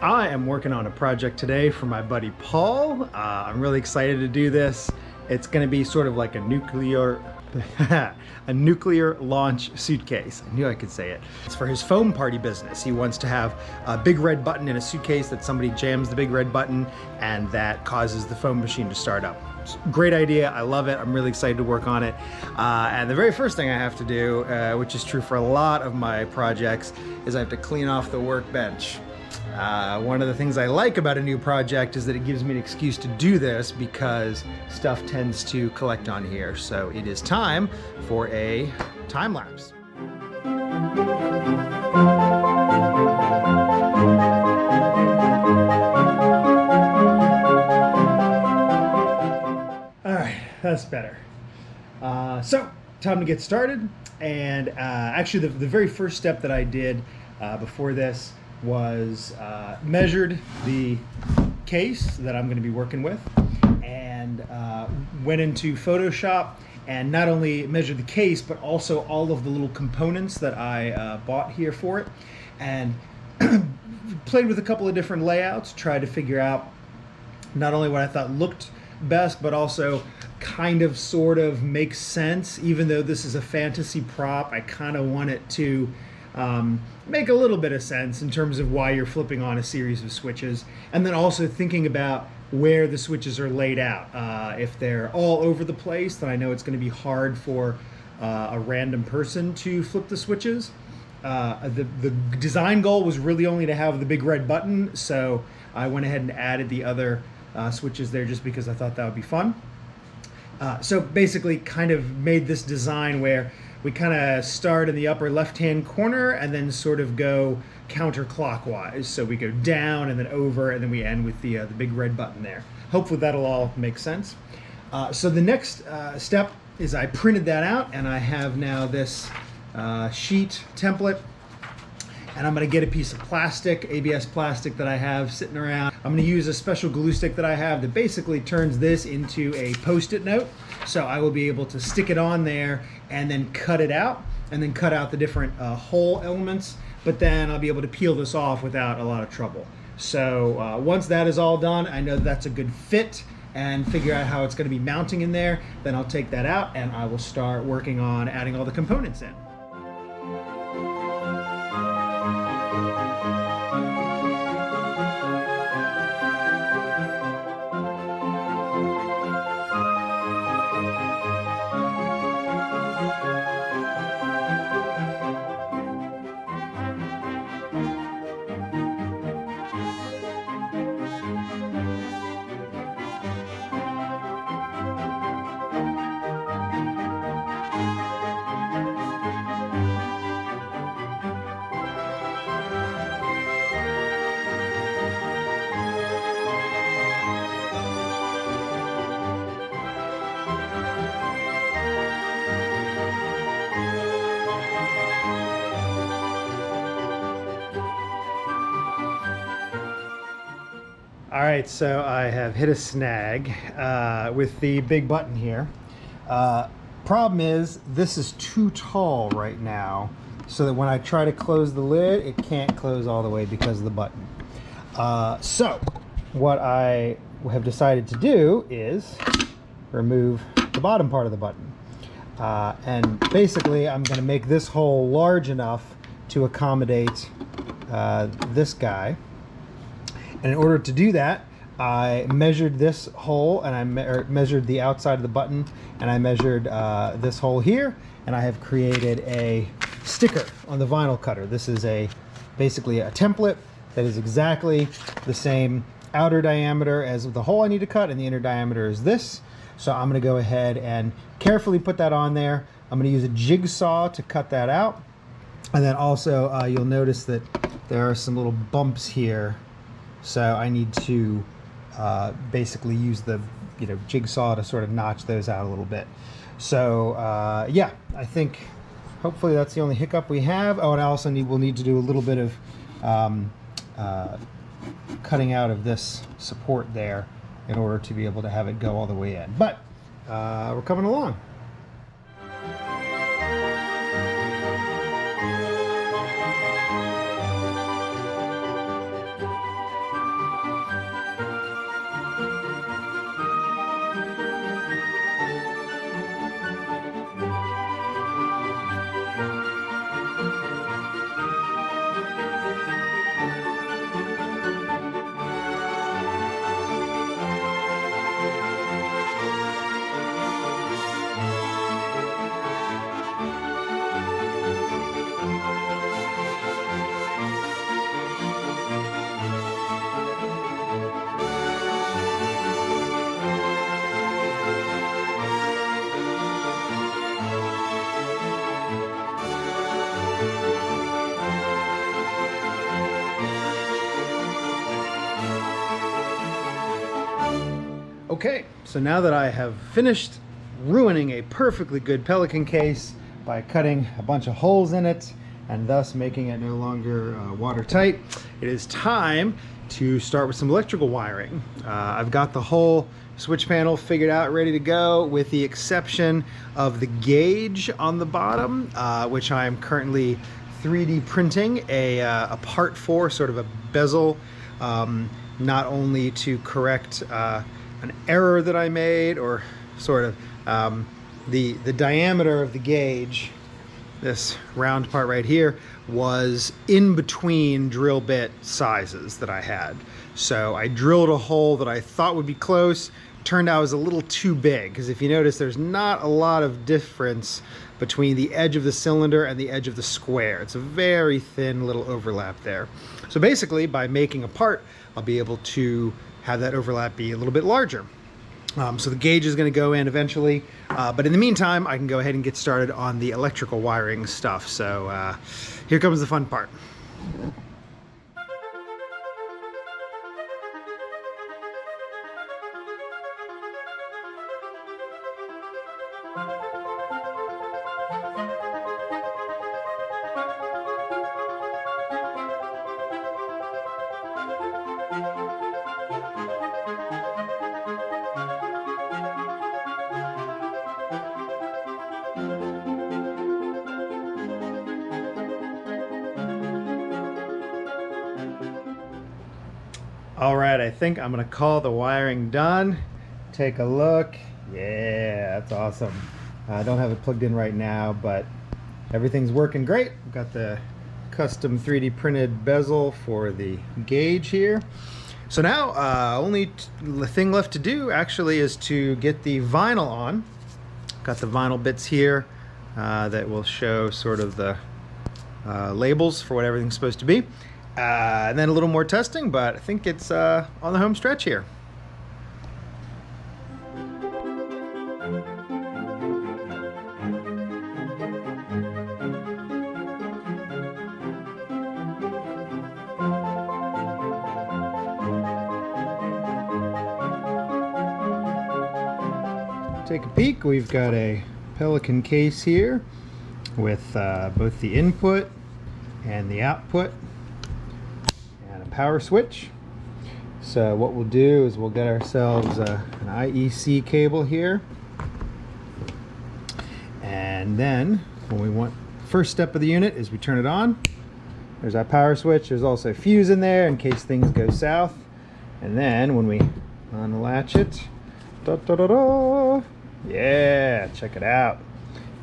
I am working on a project today for my buddy Paul. I'm really excited to do this. It's going to be sort of like a nuclear a nuclear launch suitcase. I knew I could say it. It's for his foam party business. He wants to have a big red button in a suitcase that somebody jams the big red button and that causes the foam machine to start up. Great idea. I love it. I'm really excited to work on it. And the very first thing I have to do, which is true for a lot of my projects, is I have to clean off the workbench. One of the things I like about a new project is that it gives me an excuse to do this because stuff tends to collect on here. So it is time for a time lapse. All right, that's better. So time to get started. And actually the very first step that I did before this was measured the case that I'm going to be working with, and went into Photoshop and not only measured the case but also all of the little components that I bought here for it, and played with a couple of different layouts, tried to figure out not only what I thought looked best but also kind of sort of makes sense. Even though this is a fantasy prop, I kind of want it to make a little bit of sense in terms of why you're flipping on a series of switches, and then also thinking about where the switches are laid out. If they're all over the place, then I know it's going to be hard for a random person to flip the switches. The design goal was really only to have the big red button, so I went ahead and added the other switches there just because I thought that would be fun. So basically kind of made this design where we kind of start in the upper left-hand corner and then sort of go counterclockwise. So we go down and then over, and then we end with the big red button there. Hopefully that'll all make sense. So the next step is I printed that out, and I have now this sheet template. And I'm going to get a piece of plastic, ABS plastic that I have sitting around. I'm going to use a special glue stick that I have that basically turns this into a Post-it note. So I will be able to stick it on there and then cut it out, and then cut out the different hole elements. But then I'll be able to peel this off without a lot of trouble. So once that is all done, I know that's a good fit, and figure out how it's going to be mounting in there. Then I'll take that out and I will start working on adding all the components in. All right, so I have hit a snag with the big button here. Problem is, this is too tall right now, so that when I try to close the lid, it can't close all the way because of the button. So what I have decided to do is remove the bottom part of the button. And basically, I'm going to make this hole large enough to accommodate this guy. And in order to do that, I measured this hole, and I measured the outside of the button, and I measured this hole here, and I have created a sticker on the vinyl cutter. This is basically a template that is exactly the same outer diameter as the hole I need to cut, and the inner diameter is this. So I'm going to go ahead and carefully put that on there. I'm going to use a jigsaw to cut that out. And then also you'll notice that there are some little bumps here. So I need to basically use the jigsaw to sort of notch those out a little bit. So yeah, I think hopefully that's the only hiccup we have. Oh, and I also we'll need to do a little bit of cutting out of this support there in order to be able to have it go all the way in. But we're coming along. Okay, so now that I have finished ruining a perfectly good Pelican case by cutting a bunch of holes in it and thus making it no longer watertight, it is time to start with some electrical wiring. I've got the whole switch panel figured out, ready to go, with the exception of the gauge on the bottom, which I am currently 3D printing a part for, sort of a bezel, not only to correct an error that I made, or sort of the diameter of the gauge, this round part right here, was in between drill bit sizes that I had. So I drilled a hole that I thought would be close. Turned out it was a little too big, because if you notice, there's not a lot of difference between the edge of the cylinder and the edge of the square. It's a very thin little overlap there. So basically, by making a part, I'll be able to have that overlap be a little bit larger. So the gauge is going to go in eventually, but in the meantime, I can go ahead and get started on the electrical wiring stuff. So here comes the fun part. All right, I think I'm gonna call the wiring done. Take a look. Yeah, that's awesome. I don't have it plugged in right now, but everything's working great. We've got the custom 3D printed bezel for the gauge here. So now, only thing left to do actually is to get the vinyl on. Got the vinyl bits here that will show sort of the labels for what everything's supposed to be. And then a little more testing, but I think it's on the home stretch here. Take a peek. We've got a Pelican case here with both the input and the output, power switch. So what we'll do is we'll get ourselves an IEC cable here, and then when we want, first step of the unit is we turn it on. There's our power switch. There's also a fuse in there in case things go south, and then when we unlatch it, yeah, check it out,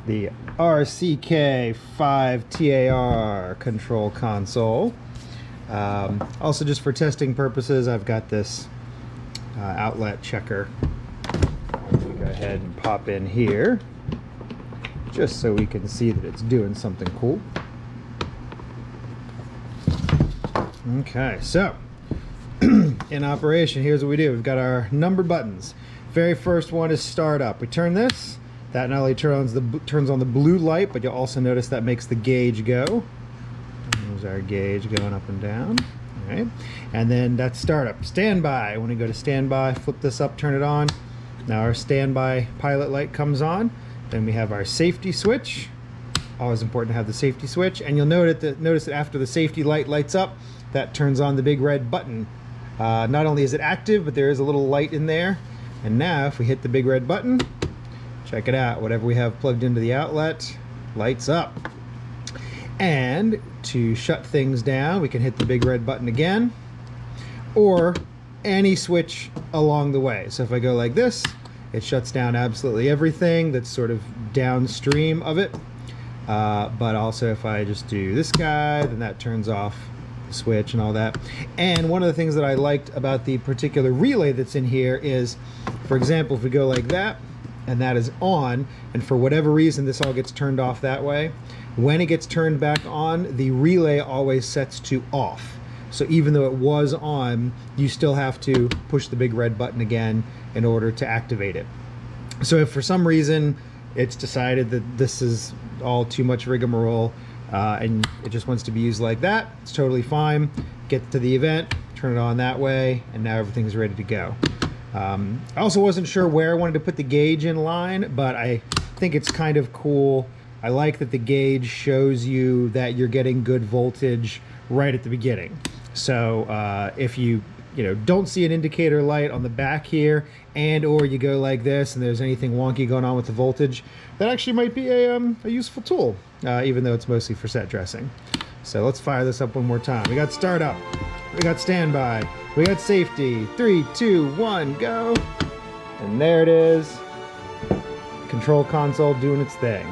the RCK5TAR control console. Also, just for testing purposes, I've got this outlet checker. We'll go ahead and pop in here, just so we can see that it's doing something cool. Okay, so in operation, here's what we do. We've got our number buttons. Very first one is start up. We turn this. That not only turns on the blue light, but you'll also notice that makes the gauge go. There's our gauge going up and down. All right, and then that's startup. Standby. When we go to standby, flip this up, turn it on. Now our standby pilot light comes on. Then we have our safety switch. Always important to have the safety switch. And you'll notice that after the safety light lights up, that turns on the big red button. Not only is it active, but there is a little light in there. And now if we hit the big red button, check it out. Whatever we have plugged into the outlet lights up. And to shut things down, we can hit the big red button again, or any switch along the way. So if I go like this, it shuts down absolutely everything that's sort of downstream of it. But also if I just do this guy, then that turns off the switch and all that. And one of the things that I liked about the particular relay that's in here is, for example, if we go like that, and that is on, and for whatever reason this all gets turned off that way, when it gets turned back on, the relay always sets to off. So even though it was on, you still have to push the big red button again in order to activate it. So if for some reason it's decided that this is all too much rigmarole and it just wants to be used like that, it's totally fine. Get to the event, turn it on that way, and now everything's ready to go. I also wasn't sure where I wanted to put the gauge in line, but I think it's kind of cool. I like that the gauge shows you that you're getting good voltage right at the beginning. So if you don't see an indicator light on the back here, and or you go like this and there's anything wonky going on with the voltage, that actually might be a useful tool, even though it's mostly for set dressing. So let's fire this up one more time. We got startup, we got standby, we got safety. 3, 2, 1, go. And there it is. Control console doing its thing.